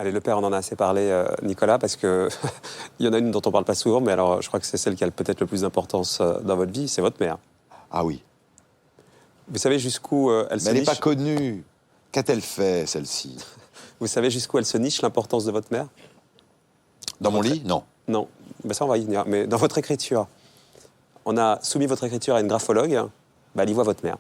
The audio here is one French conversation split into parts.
Allez, le père, on en a assez parlé, Nicolas, parce que il y en a une dont on parle pas souvent, mais alors je crois que c'est celle qui a peut-être le plus d'importance dans votre vie, c'est votre mère. Ah oui. Vous savez jusqu'où elle se Mais elle n'est niche pas connue. Qu'a-t-elle fait, celle-ci? Vous savez jusqu'où elle se niche, l'importance de votre mère? Dans mon lit? Non. Non, ben ça on va y venir. Mais dans votre écriture, on a soumis votre écriture à une graphologue, elle y voit votre mère.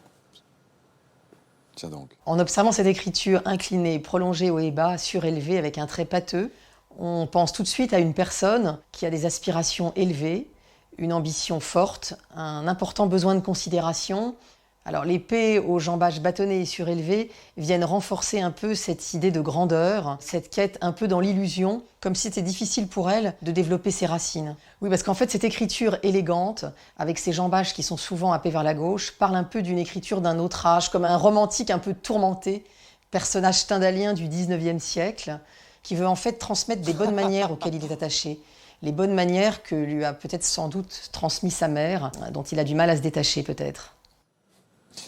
Tiens donc. En observant cette écriture inclinée, prolongée haut et bas, surélevée, avec un trait pâteux, on pense tout de suite à une personne qui a des aspirations élevées, une ambition forte, un important besoin de considération. Alors les P aux jambages bâtonnés et surélevés viennent renforcer un peu cette idée de grandeur, cette quête un peu dans l'illusion, comme si c'était difficile pour elle de développer ses racines. Oui, parce qu'en fait cette écriture élégante, avec ses jambages qui sont souvent happés vers la gauche, parle un peu d'une écriture d'un autre âge, comme un romantique un peu tourmenté, personnage stendhalien du 19e siècle, qui veut en fait transmettre des bonnes manières auxquelles il est attaché. Les bonnes manières que lui a peut-être sans doute transmis sa mère, dont il a du mal à se détacher peut-être.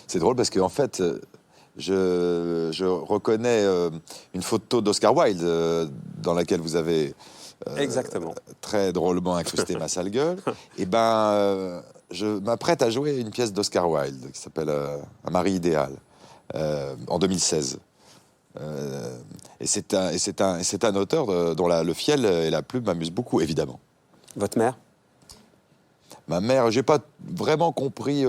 C'est drôle parce qu'en fait, je reconnais une photo d'Oscar Wilde dans laquelle vous avez Exactement. très drôlement incrusté ma sale gueule. Et je m'apprête à jouer une pièce d'Oscar Wilde qui s'appelle Un mari idéal en 2016. Et c'est un auteur dont le fiel et la plume m'amusent beaucoup, évidemment. Votre mère? Ma mère, j'ai pas vraiment compris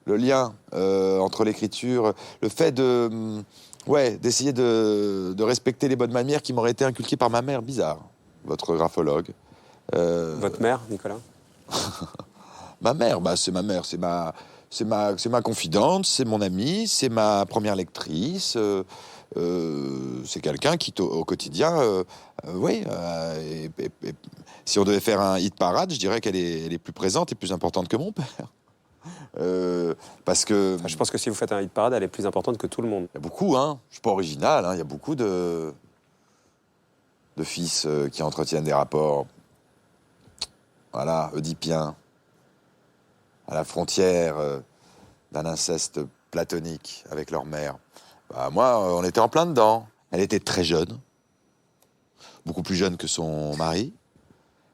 le lien entre l'écriture, le fait d'essayer de respecter les bonnes manières qui m'auraient été inculquées par ma mère. Bizarre, votre graphologue. Votre mère, Nicolas? Ma mère, c'est ma mère, c'est ma confidente, c'est mon amie, c'est ma première lectrice. C'est quelqu'un qui, au quotidien, si on devait faire un hit parade, je dirais qu'elle est plus présente et plus importante que mon père. Parce que... Je pense que si vous faites un hit parade, elle est plus importante que tout le monde. Il y a beaucoup, hein. Je suis pas original, hein. Il y a beaucoup de fils qui entretiennent des rapports, voilà, oedipiens, à la frontière d'un inceste platonique avec leur mère. Moi, on était en plein dedans. Elle était très jeune, beaucoup plus jeune que son mari.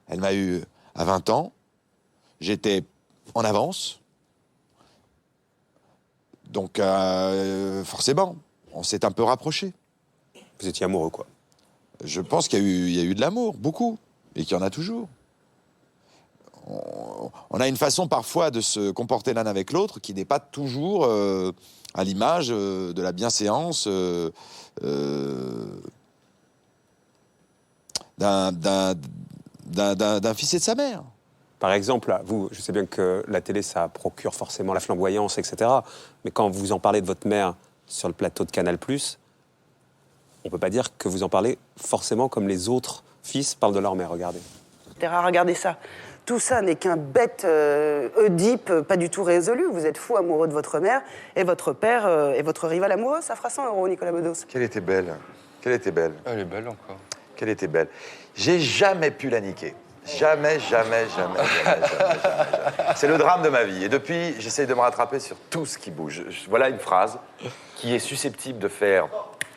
Elle m'a eu à 20 ans. J'étais en avance. Donc, forcément, on s'est un peu rapprochés. Vous étiez amoureux, quoi. Je pense qu'il y a eu de l'amour, beaucoup, et qu'il y en a toujours. On a une façon parfois de se comporter l'un avec l'autre qui n'est pas toujours à l'image de la bienséance d'un fils et de sa mère. Par exemple, là, vous, je sais bien que la télé, ça procure forcément la flamboyance, etc. Mais quand vous en parlez de votre mère sur le plateau de Canal+, on peut pas dire que vous en parlez forcément comme les autres fils parlent de leur mère. Regardez. Regardez ça. Tout ça n'est qu'un bête Oedipe pas du tout résolu. Vous êtes fou amoureux de votre mère et votre père est votre rival amoureux. Ça fera 100 €, Nicolas Bedos. Qu'elle était belle. Qu'elle était belle. Elle est belle encore. Qu'elle était belle. J'ai jamais pu la niquer. Jamais. C'est le drame de ma vie. Et depuis, j'essaye de me rattraper sur tout ce qui bouge. Voilà une phrase qui est susceptible de faire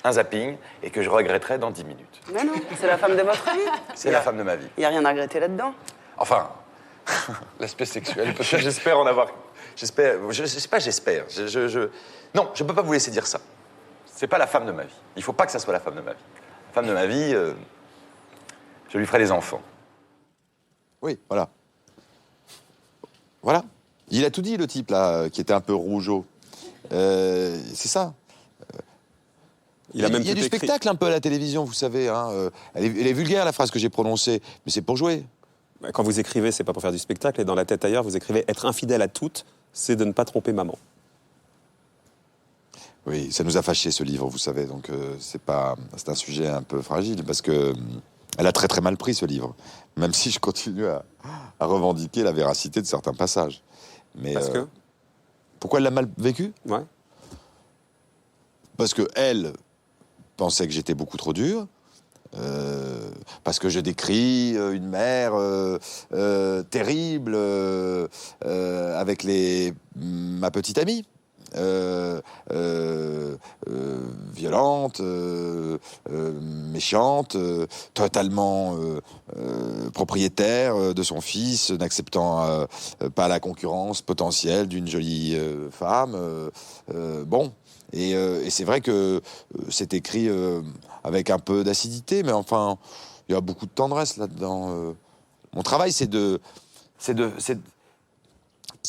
un zapping et que je regretterai dans 10 minutes. Mais non, c'est la femme de votre vie. C'est la femme de ma vie. Il n'y a rien à regretter là-dedans. Enfin, L'aspect sexuel, peut-être. j'espère en avoir... j'espère. Non, je peux pas vous laisser dire ça. C'est pas la femme de ma vie. Il faut pas que ça soit la femme de ma vie. La femme de ma vie, je lui ferai des enfants. Oui, voilà. Voilà. Il a tout dit, le type, là, qui était un peu rougeau. C'est ça. Il y a du spectacle un peu à la télévision, vous savez. Hein. Elle est vulgaire, la phrase que j'ai prononcée, mais c'est pour jouer. Quand vous écrivez, c'est pas pour faire du spectacle. Et dans la tête ailleurs, vous écrivez « Être infidèle à toutes, c'est de ne pas tromper maman ». Oui, ça nous a fâchés, ce livre, vous savez. Donc, c'est un sujet un peu fragile, parce que elle a très très mal pris, ce livre. Même si je continue à revendiquer la véracité de certains passages. Mais, parce que pourquoi elle l'a mal vécu? Ouais. Parce qu'elle pensait que j'étais beaucoup trop dur. Parce que je décris une mère terrible avec ma petite amie. violente, méchante, totalement propriétaire de son fils, n'acceptant pas la concurrence potentielle d'une jolie femme. Bon, et c'est vrai que c'est écrit avec un peu d'acidité, mais enfin, il y a beaucoup de tendresse là-dedans. Mon travail, c'est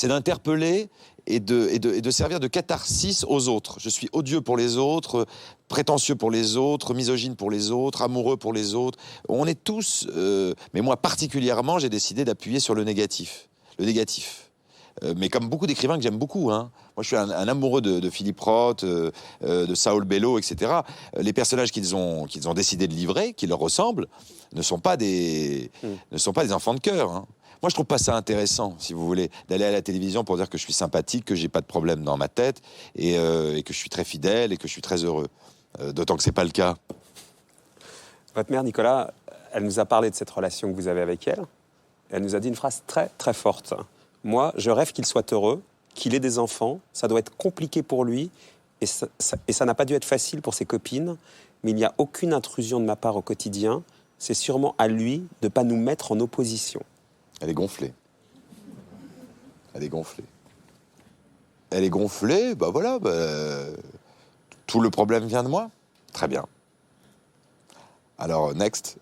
d'interpeller et de servir de catharsis aux autres. Je suis odieux pour les autres, prétentieux pour les autres, misogyne pour les autres, amoureux pour les autres. On est tous, mais moi particulièrement, j'ai décidé d'appuyer sur le négatif. Mais comme beaucoup d'écrivains que j'aime beaucoup, hein. Moi, je suis un amoureux de Philippe Roth, de Saul Bellow, etc. Les personnages qu'ils ont décidé de livrer, qui leur ressemblent, ne sont pas des enfants de cœur, hein. Moi, je trouve pas ça intéressant, si vous voulez, d'aller à la télévision pour dire que je suis sympathique, que j'ai pas de problème dans ma tête, et que je suis très fidèle et que je suis très heureux. D'autant que c'est pas le cas. Votre mère, Nicolas, elle nous a parlé de cette relation que vous avez avec elle. Elle nous a dit une phrase très, très forte. Moi, je rêve qu'il soit heureux, qu'il ait des enfants. Ça doit être compliqué pour lui. Et ça n'a pas dû être facile pour ses copines. Mais il n'y a aucune intrusion de ma part au quotidien. C'est sûrement à lui de ne pas nous mettre en opposition. Elle est gonflée. Bah voilà. Tout le problème vient de moi. Très bien. Alors, next.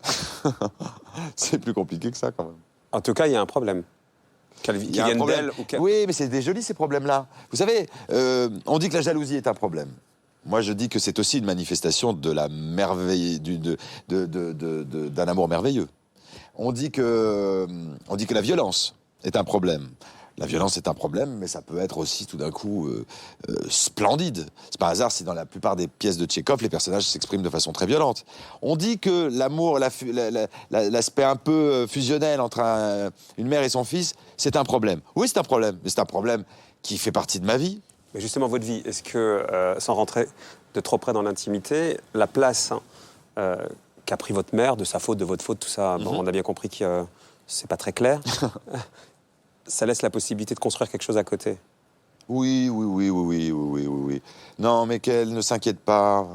C'est plus compliqué que ça, quand même. En tout cas, il y a un problème. Il y a un problème. Oui, mais c'est des jolis, ces problèmes-là. Vous savez, on dit que la jalousie est un problème. Moi, je dis que c'est aussi une manifestation de la merveille, d'un amour merveilleux. On dit que la violence est un problème. La violence est un problème, mais ça peut être aussi tout d'un coup splendide. C'est pas un hasard si dans la plupart des pièces de Tchekhov, les personnages s'expriment de façon très violente. On dit que l'amour, l'aspect un peu fusionnel entre une mère et son fils, c'est un problème. Oui, c'est un problème, mais c'est un problème qui fait partie de ma vie. Mais justement, votre vie, est-ce que, sans rentrer de trop près dans l'intimité, la place qu'a pris votre mère, de sa faute, de votre faute, tout ça, bon, on a bien compris que c'est pas très clair. Ça laisse la possibilité de construire quelque chose à côté. Oui. Non, mais qu'elle ne s'inquiète pas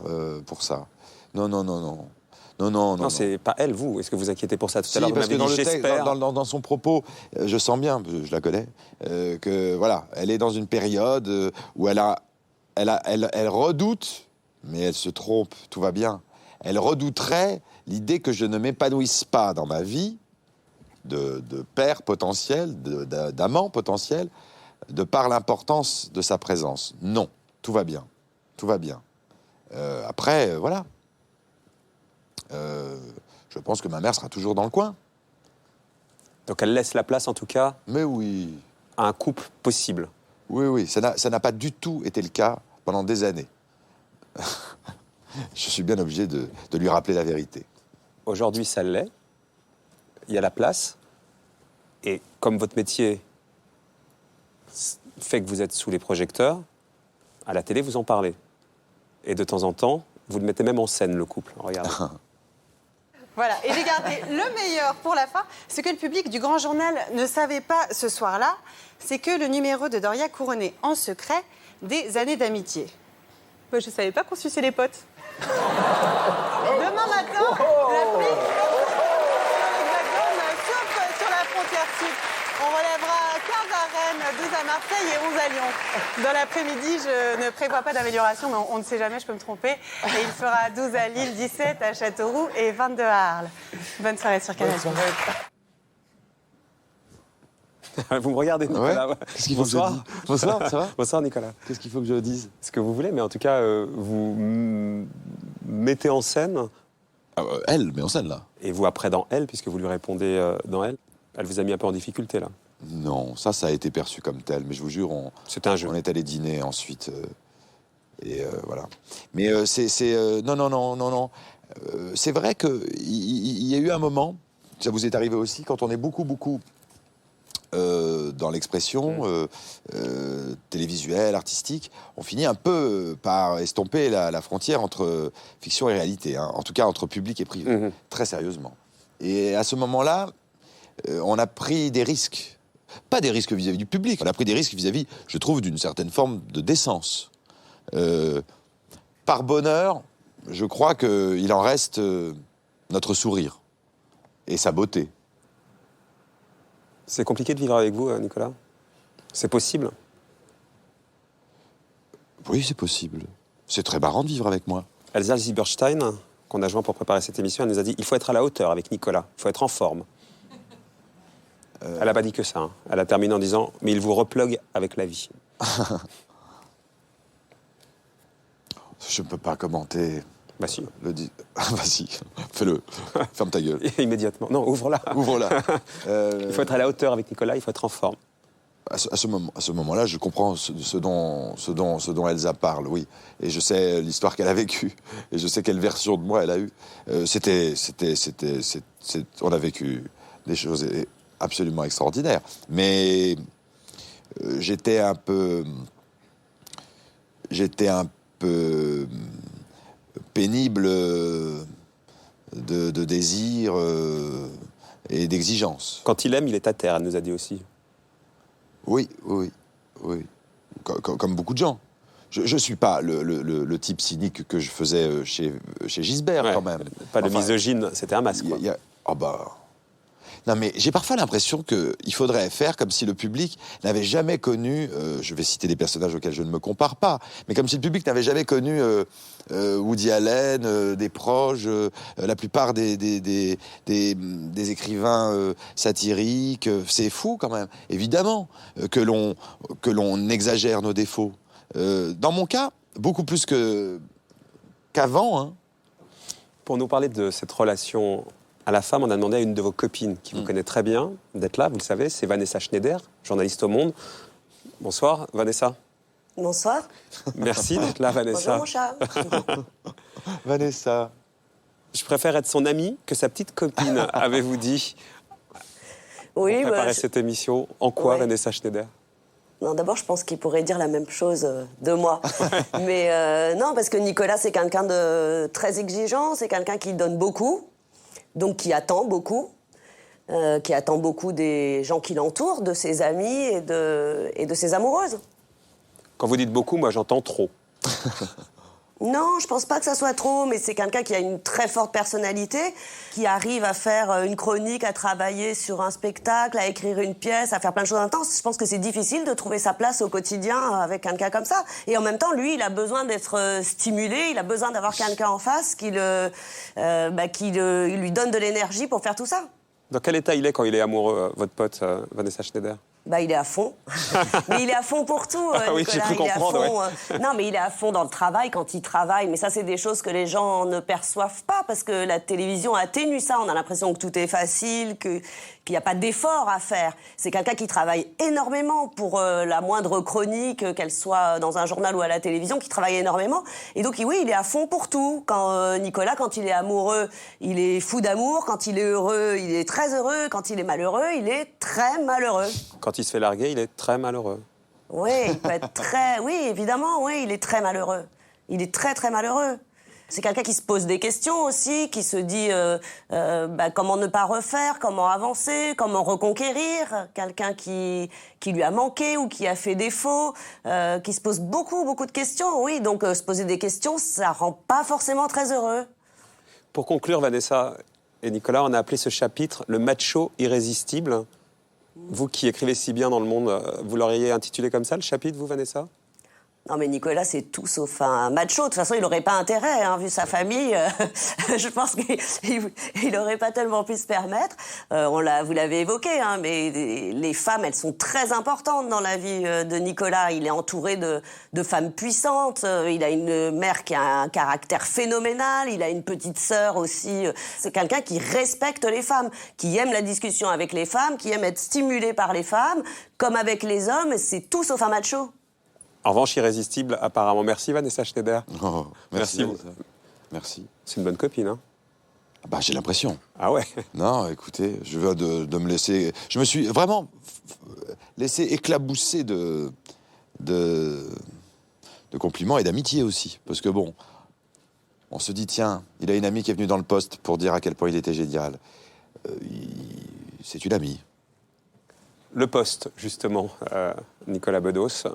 pour ça. Non, c'est pas elle, vous. Est-ce que vous inquiétez pour ça tout à l'heure? Parce que dans le texte, dans son propos, je sens bien, je la connais, que voilà, elle est dans une période où elle redoute, mais elle se trompe, tout va bien. Elle redouterait l'idée que je ne m'épanouisse pas dans ma vie de père potentiel, d'amant potentiel, de par l'importance de sa présence. Non, tout va bien. Après, voilà. Je pense que ma mère sera toujours dans le coin. Donc elle laisse la place, en tout cas, mais oui, à un couple possible. Oui, ça n'a pas du tout été le cas pendant des années. Je suis bien obligé de lui rappeler la vérité. Aujourd'hui, ça l'est. Il y a la place. Et comme votre métier fait que vous êtes sous les projecteurs, à la télé, vous en parlez. Et de temps en temps, vous le mettez même en scène, le couple. Regardez. Voilà, et j'ai gardé le meilleur pour la fin. Ce que le public du Grand Journal ne savait pas ce soir-là, c'est que le numéro de Doria couronnait en secret des années d'amitié. Moi, je ne savais pas qu'on suçait les potes. Demain matin, la pluie sauf sur la frontière sud. On relèvera 15 à Rennes, 12 à Marseille et 11 à Lyon. Dans l'après-midi, je ne prévois pas d'amélioration, mais on ne sait jamais, je peux me tromper. Et il fera 12 à Lille, 17 à Châteauroux et 22 à Arles. Bonne soirée sur Canal+. Vous me regardez, Nicolas. Ouais. Qu'est-ce qu'il faut Bonsoir. que je dise ? Bonsoir, ça va ? Bonsoir, Nicolas. Qu'est-ce qu'il faut que je dise ? Ce que vous voulez, mais en tout cas, vous mettez en scène... Elle, mais en scène, là. Et vous, après, dans Elle, puisque vous lui répondez dans Elle, elle vous a mis un peu en difficulté, là. Non, ça a été perçu comme tel. Mais je vous jure, c'était un jeu. On est allé dîner ensuite. Voilà. Mais non. C'est vrai qu'il y a eu un moment, ça vous est arrivé aussi, quand on est beaucoup dans l'expression télévisuelle, artistique, on finit un peu par estomper la frontière entre fiction et réalité, hein, en tout cas entre public et privé, très sérieusement. Et à ce moment-là, on a pris des risques Pas des risques vis-à-vis du public. On a pris des risques vis-à-vis, je trouve, d'une certaine forme de décence. Par bonheur, je crois qu'il en reste notre sourire et sa beauté. C'est compliqué de vivre avec vous, Nicolas? C'est possible? Oui, c'est possible. C'est très marrant de vivre avec moi. Elsa Zieberstein, qu'on a joint pour préparer cette émission, elle nous a dit il faut être à la hauteur avec Nicolas, il faut être en forme. Elle n'a pas dit que ça. Hein. Elle a terminé en disant mais il vous replugue avec la vie. Je ne peux pas commenter. Bah si. Vas-y, fais-le. Ferme ta gueule. Immédiatement. Non, ouvre-la. Ouvre-la. Il faut être à la hauteur avec Nicolas, il faut être en forme. À ce moment-là, je comprends ce dont Elsa parle, oui. Et je sais l'histoire qu'elle a vécue. Et je sais quelle version de moi elle a eue. On a vécu des choses absolument extraordinaires. Mais j'étais un peu pénible de désir et d'exigence. Quand il aime, il est à terre, elle nous a dit aussi. Oui. Comme beaucoup de gens. Je ne suis pas le type cynique que je faisais chez Gisbert, Ouais, quand même. Pas le misogyne, c'était un masque. Quoi. Oh bah... Non, mais j'ai parfois l'impression qu'il faudrait faire comme si le public n'avait jamais connu, je vais citer des personnages auxquels je ne me compare pas, mais comme si le public n'avait jamais connu Woody Allen, des proches, la plupart des écrivains satiriques. C'est fou quand même, évidemment, que l'on exagère nos défauts. Dans mon cas, beaucoup plus qu'avant. Hein. Pour nous parler de cette relation à la femme, on a demandé à une de vos copines, qui vous connaît très bien, d'être là, vous le savez, c'est Vanessa Schneider, journaliste au Monde. Bonsoir, Vanessa. Bonsoir. Merci d'être là, Vanessa. Bonjour, mon chat. Vanessa. Je préfère être son amie que sa petite copine, avez-vous dit, Oui, pour préparer cette émission. En quoi, Ouais. Vanessa Schneider? Non, d'abord, je pense qu'il pourrait dire la même chose de moi. Mais non, parce que Nicolas, c'est quelqu'un de très exigeant, c'est quelqu'un qui donne beaucoup, donc qui attend beaucoup des gens qui l'entourent, de ses amis et de ses amoureuses. Quand vous dites beaucoup, moi j'entends trop. Non, je pense pas que ça soit trop, mais c'est quelqu'un qui a une très forte personnalité, qui arrive à faire une chronique, à travailler sur un spectacle, à écrire une pièce, à faire plein de choses intenses. Je pense que c'est difficile de trouver sa place au quotidien avec quelqu'un comme ça. Et en même temps, lui, il a besoin d'être stimulé, il a besoin d'avoir quelqu'un en face qui lui donne de l'énergie pour faire tout ça. Dans quel état il est quand il est amoureux, votre pote, Vanessa Schneider? Il est à fond. Mais il est à fond pour tout, Ah oui, Nicolas. j'ai cru Il est à comprendre, fond, non, mais il est à fond dans le travail quand il travaille. Mais ça, c'est des choses que les gens ne perçoivent pas parce que la télévision atténue ça. On a l'impression que tout est facile, qu'il n'y a pas d'effort à faire. C'est quelqu'un qui travaille énormément pour la moindre chronique, qu'elle soit dans un journal ou à la télévision, qui travaille énormément. Et donc, oui, il est à fond pour tout. Nicolas, quand il est amoureux, il est fou d'amour. Quand il est heureux, il est très heureux. Quand il est malheureux, il est très malheureux. Quand il se fait larguer, il est très malheureux. Oui, il peut être très... Oui, évidemment, oui, il est très malheureux. Il est très, très malheureux. C'est quelqu'un qui se pose des questions aussi, qui se dit comment ne pas refaire, comment avancer, comment reconquérir quelqu'un qui lui a manqué ou qui a fait défaut, qui se pose beaucoup, beaucoup de questions. Oui, donc se poser des questions, ça rend pas forcément très heureux. Pour conclure, Vanessa et Nicolas, on a appelé ce chapitre « Le macho irrésistible ». Vous qui écrivez si bien dans Le Monde, vous l'auriez intitulé comme ça, le chapitre, vous, Vanessa? Non, mais Nicolas, c'est tout sauf un macho. De toute façon, il n'aurait pas intérêt, hein, vu sa famille. Je pense qu'il n'aurait pas tellement pu se permettre. Vous l'avez évoqué, hein, mais les femmes, elles sont très importantes dans la vie de Nicolas. Il est entouré de femmes puissantes. Il a une mère qui a un caractère phénoménal. Il a une petite sœur aussi. C'est quelqu'un qui respecte les femmes, qui aime la discussion avec les femmes, qui aime être stimulé par les femmes, comme avec les hommes. C'est tout sauf un macho. En revanche, irrésistible, apparemment. Merci, Vanessa Schneider. Oh, merci. Merci. Merci. C'est une bonne copine, hein? J'ai l'impression. Ah ouais? Non, écoutez, je viens de me laisser... Je me suis vraiment laissé éclabousser de compliments et d'amitié aussi. Parce que bon, on se dit, tiens, il a une amie qui est venue dans le poste pour dire à quel point il était génial. C'est une amie. Le poste, justement, Nicolas Bedos,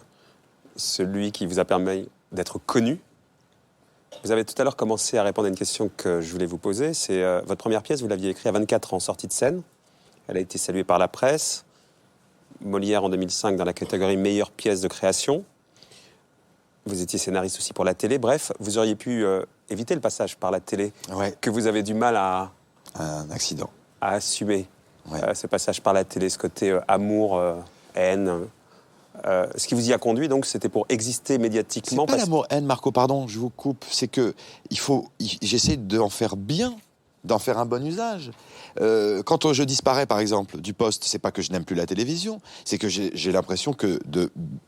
celui qui vous a permis d'être connu. Vous avez tout à l'heure commencé à répondre à une question que je voulais vous poser. C'est votre première pièce, vous l'aviez écrite à 24 ans, sortie de scène. Elle a été saluée par la presse. Molière en 2005 dans la catégorie meilleure pièce de création. Vous étiez scénariste aussi pour la télé. Bref, vous auriez pu éviter le passage par la télé Ouais. que vous avez du mal Un accident. à assumer. Ouais. Ce passage par la télé, ce côté amour, haine. Ce qui vous y a conduit, donc, c'était pour exister C'est médiatiquement. pas l'amour-haine, Marco, pardon, je vous coupe. C'est que j'essaie d'en faire bien, d'en faire un bon usage. Quand je disparais, par exemple, du poste, c'est pas que je n'aime plus la télévision, c'est que j'ai l'impression que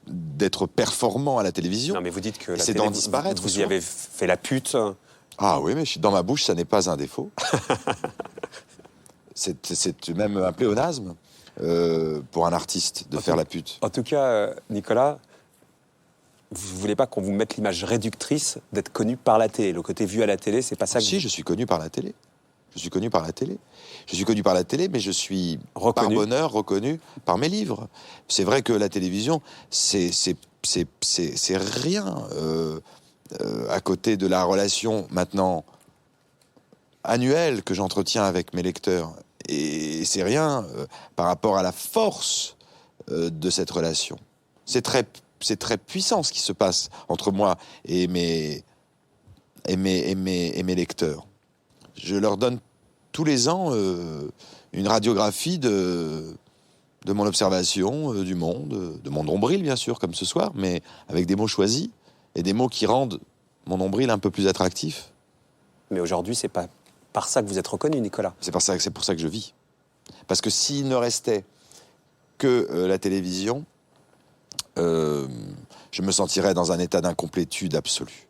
d'être performant à la télévision, Non, mais vous dites que la c'est télé, d'en disparaître. vous y souvent. avez fait la pute. Ah oui, mais dans ma bouche, ça n'est pas un défaut. C'est même un pléonasme pour un artiste de faire la pute. En tout cas, Nicolas, vous voulez pas qu'on vous mette l'image réductrice d'être connu par la télé. Le côté vu à la télé, c'est pas ça que Si, je suis connu par la télé. Je suis connu par la télé. Je suis connu par la télé, mais je suis, Reconnu. par bonheur, reconnu par mes livres. C'est vrai que la télévision, c'est rien à côté de la relation maintenant annuelle que j'entretiens avec mes lecteurs. Et c'est rien par rapport à la force de cette relation. C'est très puissant ce qui se passe entre moi et mes lecteurs. Je leur donne tous les ans une radiographie de mon observation du monde, de mon nombril bien sûr, comme ce soir, mais avec des mots choisis et des mots qui rendent mon nombril un peu plus attractif. Mais aujourd'hui, c'est pas par ça que vous êtes reconnu, Nicolas. C'est pour ça que je vis. Parce que s'il ne restait que la télévision, je me sentirais dans un état d'incomplétude absolue.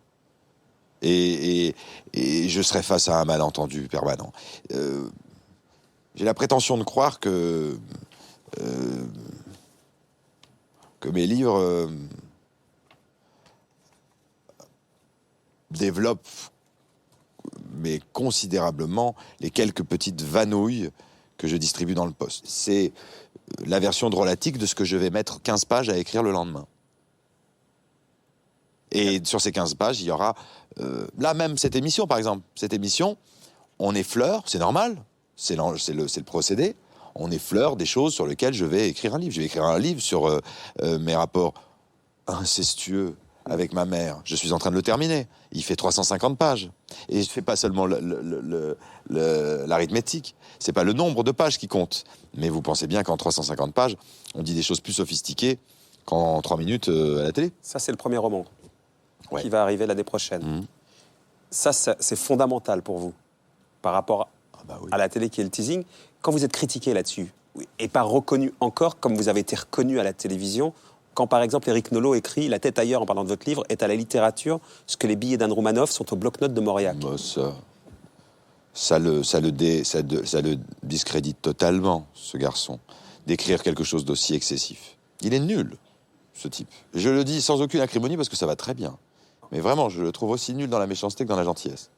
Et je serais face à un malentendu permanent. J'ai la prétention de croire que mes livres développent mais considérablement les quelques petites vanouilles que je distribue dans le poste. C'est la version drôlatique de ce que je vais mettre 15 pages à écrire le lendemain. Et sur ces 15 pages, il y aura... là même, cette émission, par exemple. Cette émission, on effleure, c'est normal, c'est le procédé, on effleure des choses sur lesquelles je vais écrire un livre. Je vais écrire un livre sur mes rapports incestueux avec ma mère. Je suis en train de le terminer. Il fait 350 pages. Et je ne fais pas seulement l'arithmétique. C'est pas le nombre de pages qui compte. Mais vous pensez bien qu'en 350 pages, on dit des choses plus sophistiquées qu'en 3 minutes à la télé. Ça, c'est le premier roman Ouais. qui va arriver l'année prochaine. Mmh. Ça, c'est fondamental pour vous, par rapport Oui. à la télé qui est le teasing. Quand vous êtes critiqué là-dessus, et pas reconnu encore comme vous avez été reconnu à la télévision, quand par exemple Éric Nolot écrit « La tête ailleurs » en parlant de votre livre, est à la littérature ce que les billets d'Anne Roumanoff sont au bloc-notes de Mauriac. Bah, ça le discrédite totalement, ce garçon, d'écrire quelque chose d'aussi excessif. Il est nul, ce type. Je le dis sans aucune acrimonie parce que ça va très bien. Mais vraiment, je le trouve aussi nul dans la méchanceté que dans la gentillesse.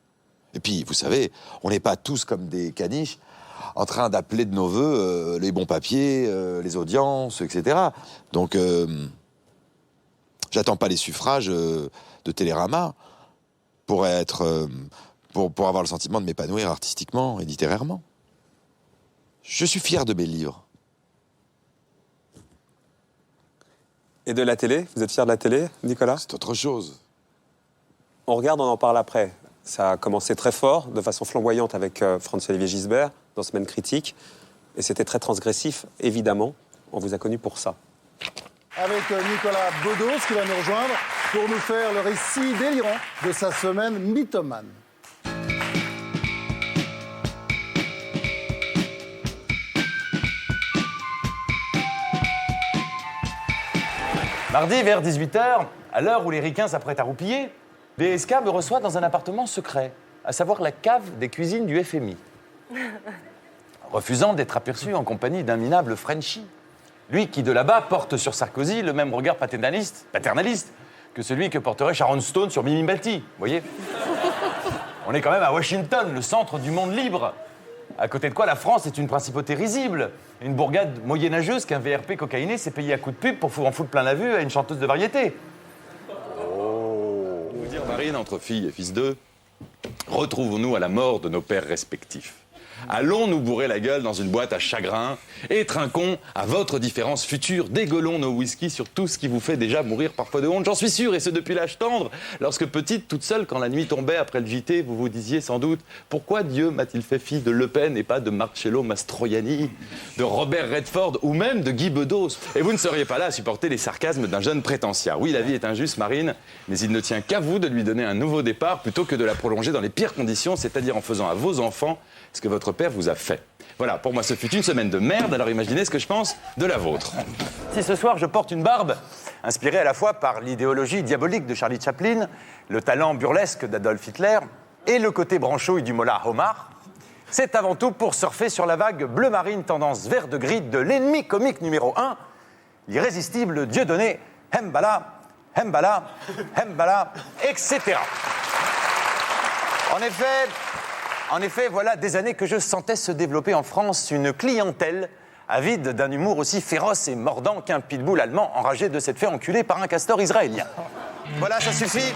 Et puis, vous savez, on n'est pas tous comme des caniches en train d'appeler de nos voeux les bons papiers, les audiences, etc. Donc, j'attends pas les suffrages de Télérama pour avoir le sentiment de m'épanouir artistiquement et littérairement. Je suis fier de mes livres. Et de la télé? Vous êtes fier de la télé, Nicolas? C'est autre chose. On regarde, on en parle après. Ça a commencé très fort, de façon flamboyante avec François-Olivier Gisbert, dans Semaine Critique. Et c'était très transgressif, évidemment. On vous a connu pour ça. Avec Nicolas Bedos qui va nous rejoindre pour nous faire le récit délirant de sa semaine mythomane. Mardi, vers 18h, à l'heure où les ricains s'apprêtent à roupiller, DSK me reçoit dans un appartement secret, à savoir la cave des cuisines du FMI. Refusant d'être aperçu en compagnie d'un minable Frenchie. Lui qui, de là-bas, porte sur Sarkozy le même regard paternaliste que celui que porterait Sharon Stone sur Mimi Mati, vous voyez. On est quand même à Washington, le centre du monde libre. À côté de quoi, la France est une principauté risible. Une bourgade moyenâgeuse qu'un VRP cocaïné s'est payé à coups de pub pour en foutre plein la vue à une chanteuse de variété. Vous dire, Marine, entre filles et fils d'eux, retrouvons-nous à la mort de nos pères respectifs. Allons nous bourrer la gueule dans une boîte à chagrin et trinquons à votre différence future. Dégueulons nos whisky sur tout ce qui vous fait déjà mourir parfois de honte, j'en suis sûr, et ce depuis l'âge tendre. Lorsque petite, toute seule, quand la nuit tombait après le JT, vous vous disiez sans doute « Pourquoi Dieu m'a-t-il fait fille de Le Pen et pas de Marcello Mastroianni, de Robert Redford ou même de Guy Bedos ?» Et vous ne seriez pas là à supporter les sarcasmes d'un jeune prétentiaire. Oui, la vie est injuste, Marine, mais il ne tient qu'à vous de lui donner un nouveau départ plutôt que de la prolonger dans les pires conditions, c'est-à-dire en faisant à vos enfants ce que votre père vous a fait. Voilà, pour moi, ce fut une semaine de merde, alors imaginez ce que je pense de la vôtre. Si ce soir, je porte une barbe, inspirée à la fois par l'idéologie diabolique de Charlie Chaplin, le talent burlesque d'Adolf Hitler et le côté branchouille du mollah Omar, c'est avant tout pour surfer sur la vague bleu marine tendance vert de gris de l'ennemi comique numéro 1, l'irrésistible Dieudonné Hembala, Hembala, Hembala, etc. En effet, voilà des années que je sentais se développer en France une clientèle avide d'un humour aussi féroce et mordant qu'un pitbull allemand enragé de s'être fait enculer par un castor israélien. Voilà, ça suffit.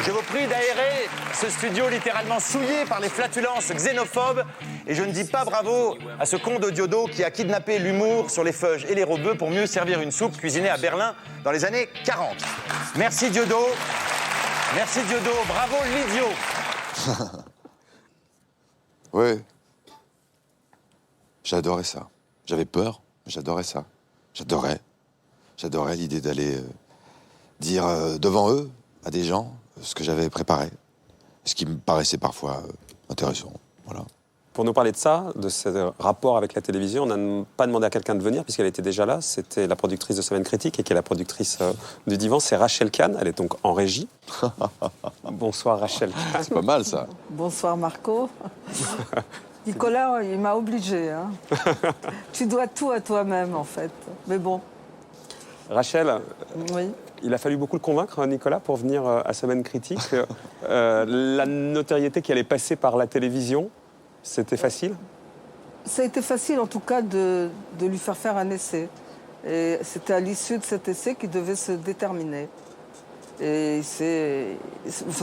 Je vous prie d'aérer ce studio littéralement souillé par les flatulences xénophobes et je ne dis pas bravo à ce con de Diodo qui a kidnappé l'humour sur les feuges et les rebeux pour mieux servir une soupe cuisinée à Berlin dans les années 40. Merci Diodo. Merci Diodo. Bravo l'idiot. Oui. J'adorais ça. J'avais peur, mais j'adorais ça. J'adorais l'idée d'aller dire devant eux, à des gens, ce que j'avais préparé. Ce qui me paraissait parfois intéressant. Voilà. Pour nous parler de ça, de ce rapport avec la télévision, on n'a pas demandé à quelqu'un de venir, puisqu'elle était déjà là. C'était la productrice de Semaine Critique et qui est la productrice du Divan. C'est Rachel Kahn. Elle est donc en régie. Bonsoir Rachel Kahn. C'est pas mal ça. Bonsoir Marco. Nicolas, il m'a obligé. Hein. Tu dois tout à toi-même en fait. Mais bon. Rachel, oui. Il a fallu beaucoup le convaincre, Nicolas, pour venir à Semaine Critique. La notoriété qui allait passer par la télévision, c'était facile ? Ça a été facile, en tout cas, de lui faire un essai. Et c'était à l'issue de cet essai qu'il devait se déterminer. Et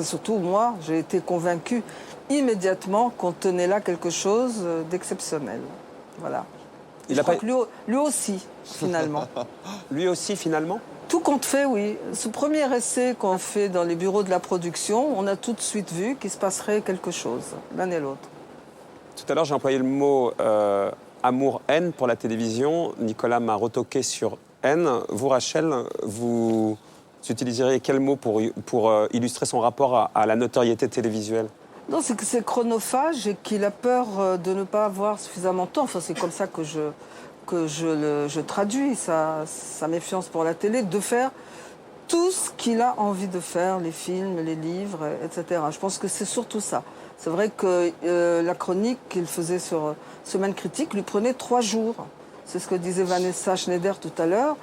surtout, moi, j'ai été convaincue immédiatement qu'on tenait là quelque chose d'exceptionnel. Voilà. Je crois que lui aussi, finalement. Lui aussi, finalement ? Tout compte fait, oui. Ce premier essai qu'on fait dans les bureaux de la production, on a tout de suite vu qu'il se passerait quelque chose, l'un et l'autre. Tout à l'heure, j'ai employé le mot amour-haine pour la télévision. Nicolas m'a retoqué sur haine. Vous, Rachel, vous utiliseriez quel mot pour illustrer son rapport à la notoriété télévisuelle ? Non, c'est que c'est chronophage et qu'il a peur de ne pas avoir suffisamment de temps. Enfin, c'est comme ça que je traduis sa méfiance pour la télé, de faire tout ce qu'il a envie de faire, les films, les livres, etc. Je pense que c'est surtout ça. C'est vrai que la chronique qu'il faisait sur Semaine Critique lui prenait 3 jours. C'est ce que disait Vanessa Schneider tout à l'heure.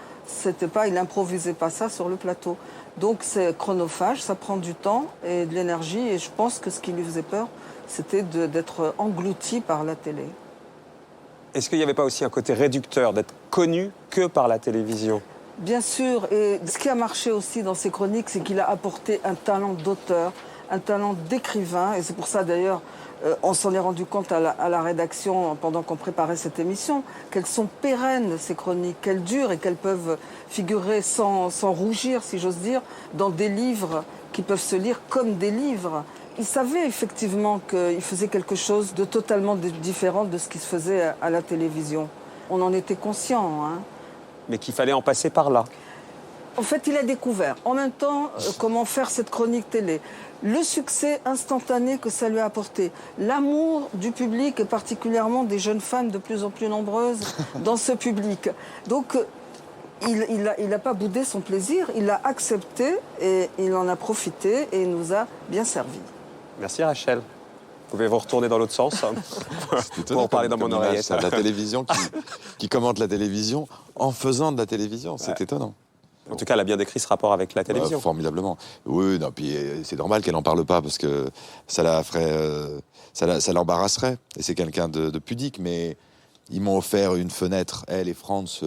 Il n'improvisait pas ça sur le plateau. Donc c'est chronophage, ça prend du temps et de l'énergie. Et je pense que ce qui lui faisait peur, c'était d'être englouti par la télé. Est-ce qu'il n'y avait pas aussi un côté réducteur, d'être connu que par la télévision ? Bien sûr. Et ce qui a marché aussi dans ses chroniques, c'est qu'il a apporté un talent d'auteur, un talent d'écrivain. Et c'est pour ça, d'ailleurs, on s'en est rendu compte à la rédaction pendant qu'on préparait cette émission, qu'elles sont pérennes, ces chroniques, qu'elles durent et qu'elles peuvent figurer sans rougir, si j'ose dire, dans des livres qui peuvent se lire comme des livres. Il savait effectivement qu'il faisait quelque chose de totalement différent de ce qui se faisait à la télévision. On en était conscient. Hein. Mais qu'il fallait en passer par là. En fait, il a découvert en même temps comment faire cette chronique télé. Le succès instantané que ça lui a apporté. L'amour du public et particulièrement des jeunes femmes de plus en plus nombreuses dans ce public. Donc, il n'a pas boudé son plaisir, il l'a accepté et il en a profité et il nous a bien servi. Merci Rachel. Vous pouvez vous retourner dans l'autre sens pour en parler dans mon oreillette. C'est la télévision qui commente la télévision en faisant de la télévision. C'est étonnant. En tout cas, elle a bien décrit ce rapport avec la télévision. Formidablement. Oui, non, puis c'est normal qu'elle n'en parle pas parce que ça la ferait, ça l'embarrasserait. Et c'est quelqu'un de pudique, mais ils m'ont offert une fenêtre, elle et Franz,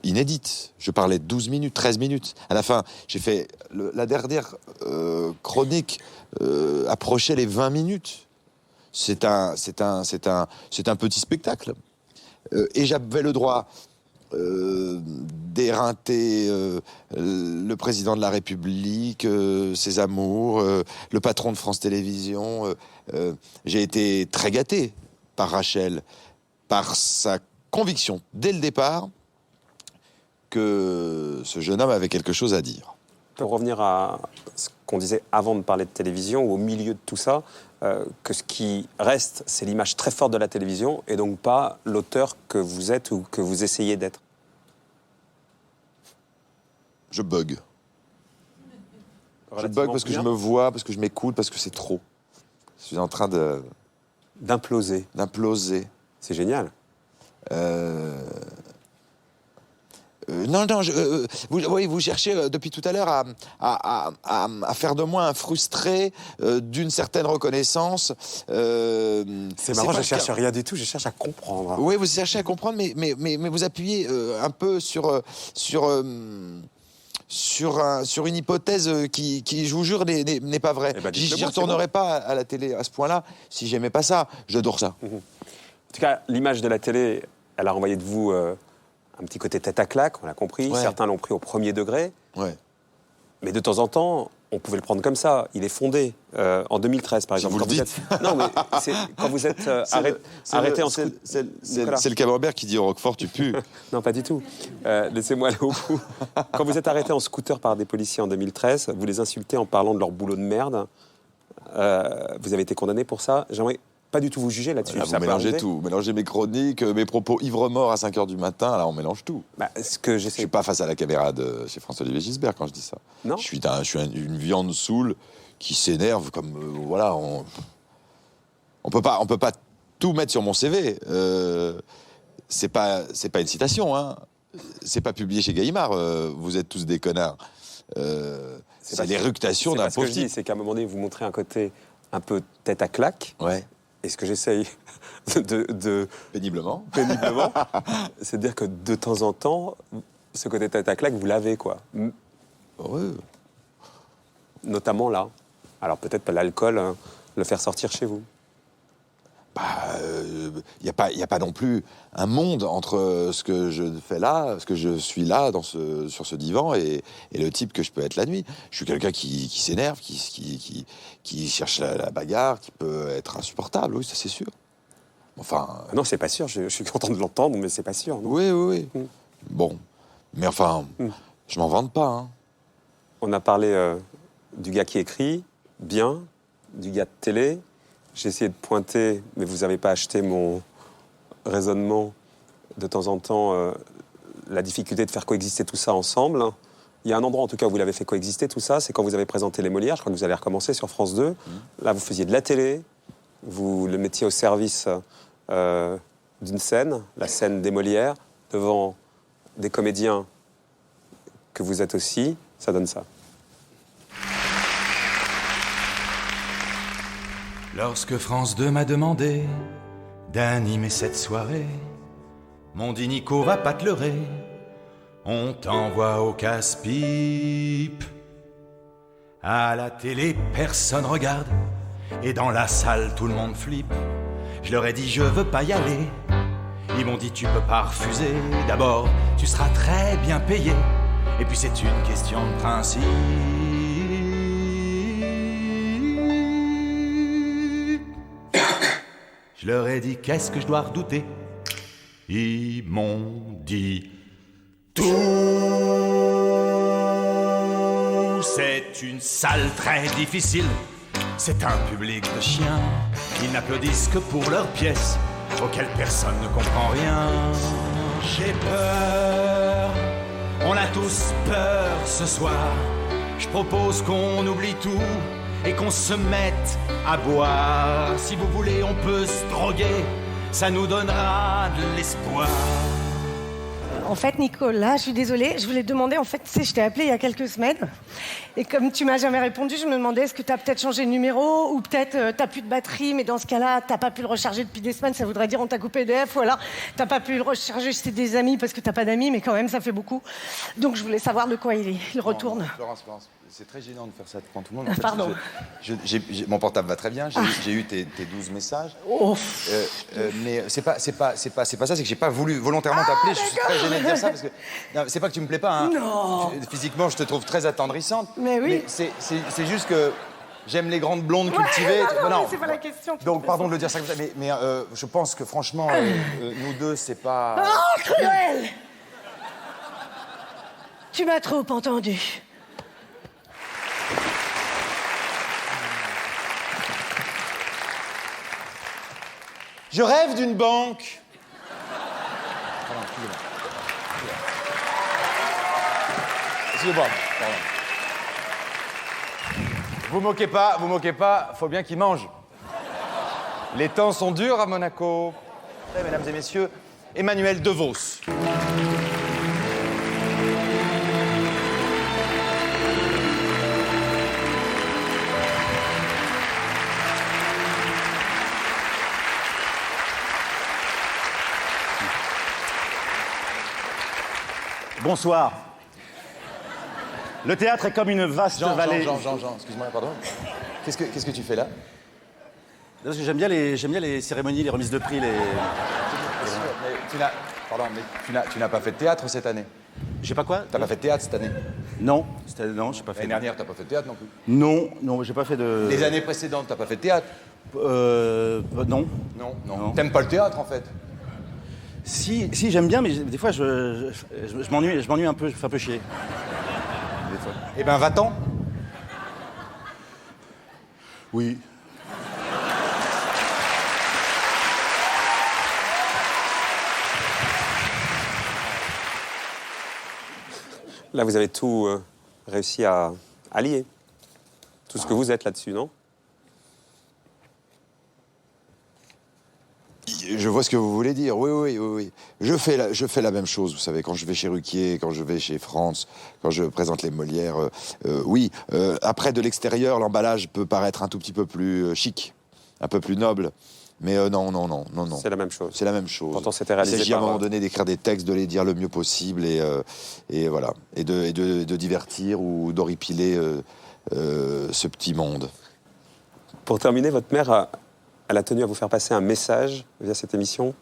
inédite. Je parlais 12 minutes, 13 minutes. À la fin, j'ai fait la dernière chronique approchait les 20 minutes. C'est un petit spectacle. Et j'avais le droit d'éreinter le président de la République, ses amours, le patron de France Télévisions. J'ai été très gâté par Rachel, par sa conviction, dès le départ, que ce jeune homme avait quelque chose à dire. Pour revenir à ce qu'on disait avant de parler de télévision, ou au milieu de tout ça, que ce qui reste, c'est l'image très forte de la télévision, et donc pas l'auteur que vous êtes ou que vous essayez d'être. Je bug. Je bug parce que je me vois, parce que je m'écoute, parce que c'est trop. Je suis en train d'imploser. D'imploser. C'est génial. Non, vous cherchez depuis tout à l'heure à faire de moi un frustré d'une certaine reconnaissance. C'est marrant, je cherche rien du tout, je cherche à comprendre. Oui, vous cherchez à comprendre, mais vous appuyez un peu sur une hypothèse qui, je vous jure, n'est pas vraie. J'y retournerai pas à la télé à ce point-là si j'aimais pas ça. J'adore ça. En tout cas, l'image de la télé, elle a renvoyé de vous un petit côté tête à claque, on l'a compris. Ouais. Certains l'ont pris au premier degré. Ouais. Mais de temps en temps, on pouvait le prendre comme ça. Il est fondé en 2013, par exemple. Vous le dites. Non, mais quand vous êtes arrêté en scooter... C'est le camembert qui dit au Roquefort, tu pues. Non, pas du tout. Laissez-moi aller au bout. Quand vous êtes arrêté en scooter par des policiers en 2013, vous les insultez en parlant de leur boulot de merde. Vous avez été condamné pour ça. J'aimerais pas du tout vous juger là-dessus. Là, vous mélangez tout. Vous mélangez mes chroniques, mes propos ivre-mort à 5h du matin. Là, on mélange tout. Je suis pas face à la caméra de chez François-Olivier Gisbert quand je dis ça. Non. Je suis une viande saoule qui s'énerve comme voilà. On peut pas tout mettre sur mon CV. C'est pas une citation. Hein. C'est pas publié chez Gallimard. Vous êtes tous des connards. C'est l'éructation d'un pauvre type. C'est qu'à un moment donné, vous montrez un côté un peu tête à claque. Ouais. Et ce que j'essaye de péniblement, c'est de dire que de temps en temps, ce côté tête à claque, vous l'avez, quoi. Ouais. Notamment là. Alors peut-être pas l'alcool, hein, le faire sortir chez vous. Il y a pas non plus un monde entre ce que je fais là, ce que je suis là sur ce divan et le type que je peux être la nuit. Je suis quelqu'un qui s'énerve, qui cherche la bagarre, qui peut être insupportable, oui, ça c'est sûr. Enfin... Non, c'est pas sûr, je suis content de l'entendre, mais c'est pas sûr. Non. Oui. Bon, mais enfin, je m'en vante pas. Hein. On a parlé du gars qui écrit, bien, du gars de télé. J'ai essayé de pointer, mais vous n'avez pas acheté mon raisonnement, de temps en temps, la difficulté de faire coexister tout ça ensemble. Il y a un endroit, en tout cas, où vous l'avez fait coexister, tout ça, c'est quand vous avez présenté les Molières. Je crois que vous allez recommencer sur France 2. Là, vous faisiez de la télé, vous le mettiez au service d'une scène, la scène des Molières, devant des comédiens que vous êtes aussi. Ça donne ça. Lorsque France 2 m'a demandé d'animer cette soirée, m'ont dit Nico, va pas te leurrer, on t'envoie au casse-pipe. À la télé, personne regarde, et dans la salle, tout le monde flippe. Je leur ai dit, je veux pas y aller. Ils m'ont dit, tu peux pas refuser. D'abord, tu seras très bien payé, et puis c'est une question de principe. Je leur ai dit, qu'est-ce que je dois redouter? Ils m'ont dit tout. C'est une salle très difficile. C'est un public de chiens. Ils n'applaudissent que pour leurs pièces, auxquelles personne ne comprend rien. J'ai peur. On a tous peur ce soir. Je propose qu'on oublie tout et qu'on se mette à boire. Si vous voulez, on peut se droguer, ça nous donnera de l'espoir. En fait, Nicolas, je suis désolée, je voulais te demander, en fait, tu sais, je t'ai appelé il y a quelques semaines, et comme tu m'as jamais répondu, je me demandais, est-ce que tu as peut-être changé de numéro, ou peut-être t'as plus de batterie, mais dans ce cas-là, t'as pas pu le recharger depuis des semaines, ça voudrait dire on t'a coupé EDF, ou alors t'as pas pu le recharger chez des amis parce que t'as pas d'amis, mais quand même, ça fait beaucoup. Donc, je voulais savoir de quoi il retourne. Non, Florence, c'est très gênant de faire ça devant tout le monde. En fait, pardon. Mon portable va très bien, j'ai eu tes 12 messages. Oh. Mais c'est pas ça, c'est que j'ai pas voulu volontairement t'appeler. Je suis très gêné de dire ça parce que non, c'est pas que tu me plais pas. Hein. Non. Physiquement, je te trouve très attendrissante. Mais oui. Mais c'est juste que j'aime les grandes blondes cultivées. Non, c'est pas la question. Donc pardon de le dire ça comme ça, mais je pense que franchement, nous deux, c'est pas. Oh, cruel. Tu m'as trop entendu. Je rêve d'une banque. Pardon, excusez-moi. Vous moquez pas, faut bien qu'ils mangent. Les temps sont durs à Monaco. Mesdames et messieurs, Emmanuel DeVos. Bonsoir. Le théâtre est comme une vaste vallée. Jean, excuse-moi, pardon. Qu'est-ce que tu fais là? Parce que j'aime bien les cérémonies, les remises de prix, les... Mais tu n'as pas fait de théâtre cette année? J'ai pas quoi? T'as pas fait de théâtre cette année? Non, j'ai pas fait. L'année dernière, t'as pas fait de théâtre non plus? Non, j'ai pas fait de... Les années précédentes, t'as pas fait de théâtre? Non. Non. T'aimes pas le théâtre en fait? Si, j'aime bien, mais des fois je m'ennuie un peu, je fais un peu chier. Eh ben, va-t'en. Oui. Là, vous avez tout réussi à lier. Tout ce que vous êtes là-dessus, non? Je vois ce que vous voulez dire, oui. Je fais la même chose, vous savez, quand je vais chez Ruquier, quand je vais chez France, quand je présente les Molières, oui. Après, de l'extérieur, l'emballage peut paraître un tout petit peu plus chic, un peu plus noble, mais non. C'est la même chose. C'est la même chose. Pourtant, c'était réalisé Il s'agit à un par... moment donné d'écrire des textes, de les dire le mieux possible, et voilà. Et de divertir ou d'horripiler ce petit monde. Pour terminer, votre mère elle a tenu à vous faire passer un message via cette émission.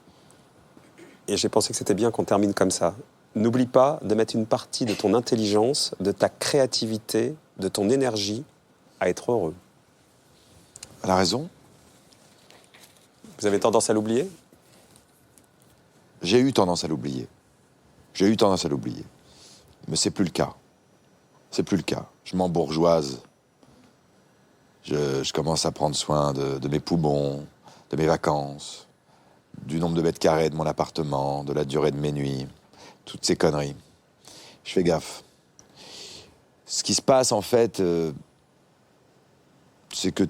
Et j'ai pensé que c'était bien qu'on termine comme ça. N'oublie pas de mettre une partie de ton intelligence, de ta créativité, de ton énergie à être heureux. Elle a raison. Vous avez tendance à l'oublier? J'ai eu tendance à l'oublier. Mais c'est plus le cas. Je m'embourgeoise. Je commence à prendre soin de mes poumons, de mes vacances, du nombre de mètres carrés de mon appartement, de la durée de mes nuits, toutes ces conneries. Je fais gaffe. Ce qui se passe, en fait, c'est que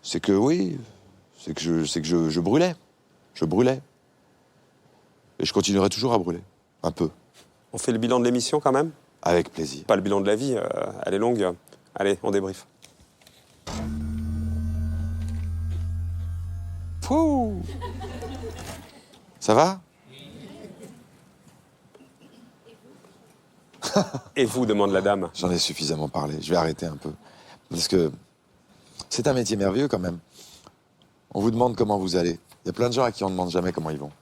je brûlais. Je brûlais. Et je continuerai toujours à brûler. Un peu. On fait le bilan de l'émission quand même? Avec plaisir. Pas le bilan de la vie, elle est longue. Allez, on débriefe. Fouh! Ça va? Et vous, demande la dame. J'en ai suffisamment parlé. Je vais arrêter un peu. Parce que c'est un métier merveilleux quand même. On vous demande comment vous allez. Il y a plein de gens à qui on ne demande jamais comment ils vont.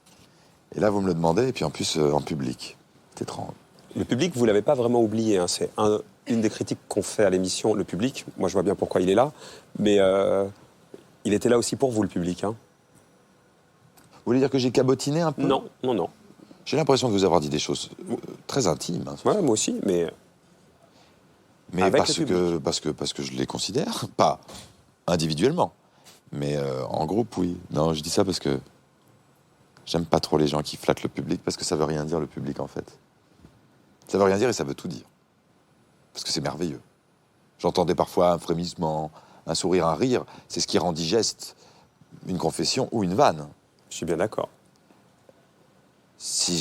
Et là, vous me le demandez, et puis en plus, en public. C'est étrange. Le public, vous ne l'avez pas vraiment oublié. Hein. C'est une des critiques qu'on fait à l'émission, le public. Moi, je vois bien pourquoi il est là. Mais il était là aussi pour vous, le public. Hein. Vous voulez dire que j'ai cabotiné un peu? Non. J'ai l'impression de vous avoir dit des choses très intimes. Hein, ouais, moi aussi, mais parce que je les considère, pas individuellement, mais en groupe, oui. Non, je dis ça parce que j'aime pas trop les gens qui flattent le public, parce que ça veut rien dire, le public, en fait. Ça veut rien dire et ça veut tout dire. Parce que c'est merveilleux. J'entendais parfois un frémissement, un sourire, un rire. C'est ce qui rend digeste une confession ou une vanne. Je suis bien d'accord. c'est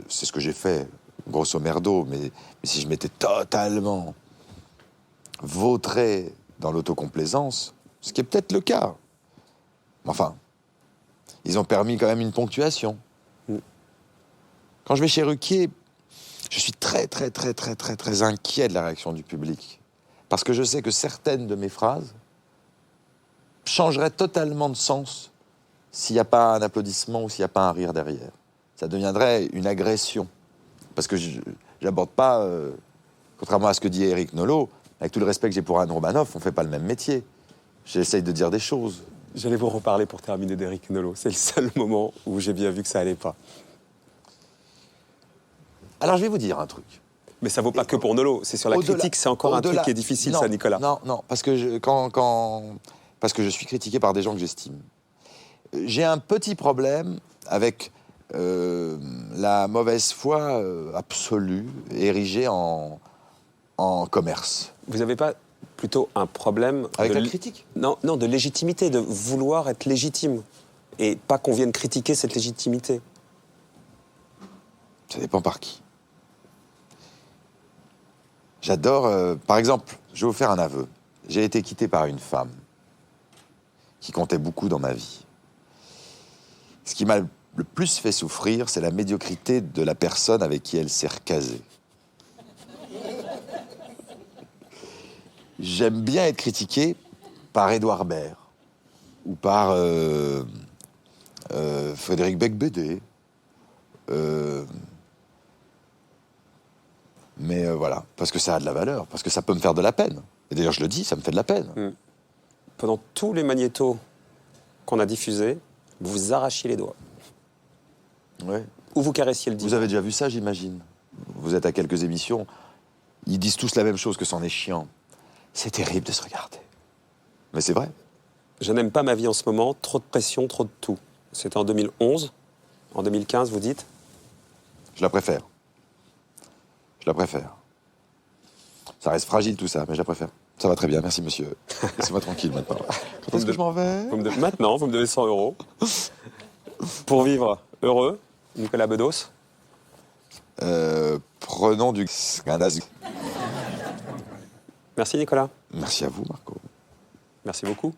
ce que j'ai fait, grosso merdo, mais si je m'étais totalement vautré dans l'autocomplaisance, ce qui est peut-être le cas. Mais enfin, ils ont permis quand même une ponctuation. Quand je vais chez Ruquier, je suis très inquiet de la réaction du public. Parce que je sais que certaines de mes phrases changeraient totalement de sens s'il n'y a pas un applaudissement ou s'il n'y a pas un rire derrière. Ça deviendrait une agression. Parce que je n'aborde pas, contrairement à ce que dit Éric Nolot, avec tout le respect que j'ai pour Anne Romanoff, on ne fait pas le même métier. J'essaye de dire des choses. J'allais vous reparler pour terminer d'Éric Nolot. C'est le seul moment où j'ai bien vu que ça allait pas. Alors je vais vous dire un truc. Mais ça vaut pas que pour Nolot. C'est sur la critique, c'est encore un truc qui est difficile, ça, Nicolas. Non, parce que parce que je suis critiqué par des gens que j'estime. J'ai un petit problème avec la mauvaise foi absolue, érigée en commerce. Vous n'avez pas plutôt un problème avec la critique? Non, de légitimité, de vouloir être légitime. Et pas qu'on vienne critiquer cette légitimité. Ça dépend par qui. J'adore... par exemple, je vais vous faire un aveu. J'ai été quitté par une femme qui comptait beaucoup dans ma vie. Ce qui m'a le plus fait souffrir, c'est la médiocrité de la personne avec qui elle s'est recasée. J'aime bien être critiqué par Édouard Baird ou par Frédéric Becbédé. Mais voilà, parce que ça a de la valeur, parce que ça peut me faire de la peine. Et d'ailleurs, je le dis, ça me fait de la peine. Pendant tous les magnétos qu'on a diffusés, vous arrachiez les doigts. Ouais. Ou vous caressiez le divan. Vous avez déjà vu ça, j'imagine. Vous êtes à quelques émissions, ils disent tous la même chose, que c'en est chiant. C'est terrible de se regarder. Mais c'est vrai. Je n'aime pas ma vie en ce moment, trop de pression, trop de tout. C'était en 2011. En 2015, vous dites? Je la préfère. Je la préfère. Ça reste fragile tout ça, mais je la préfère. Ça va très bien, merci monsieur. Laissez-moi tranquille maintenant. Quand est-ce que je m'en vais? Maintenant, vous me devez 100 €. Pour vivre heureux, Nicolas Bedos. Prenons du... Merci Nicolas. Merci à vous Marco. Merci beaucoup.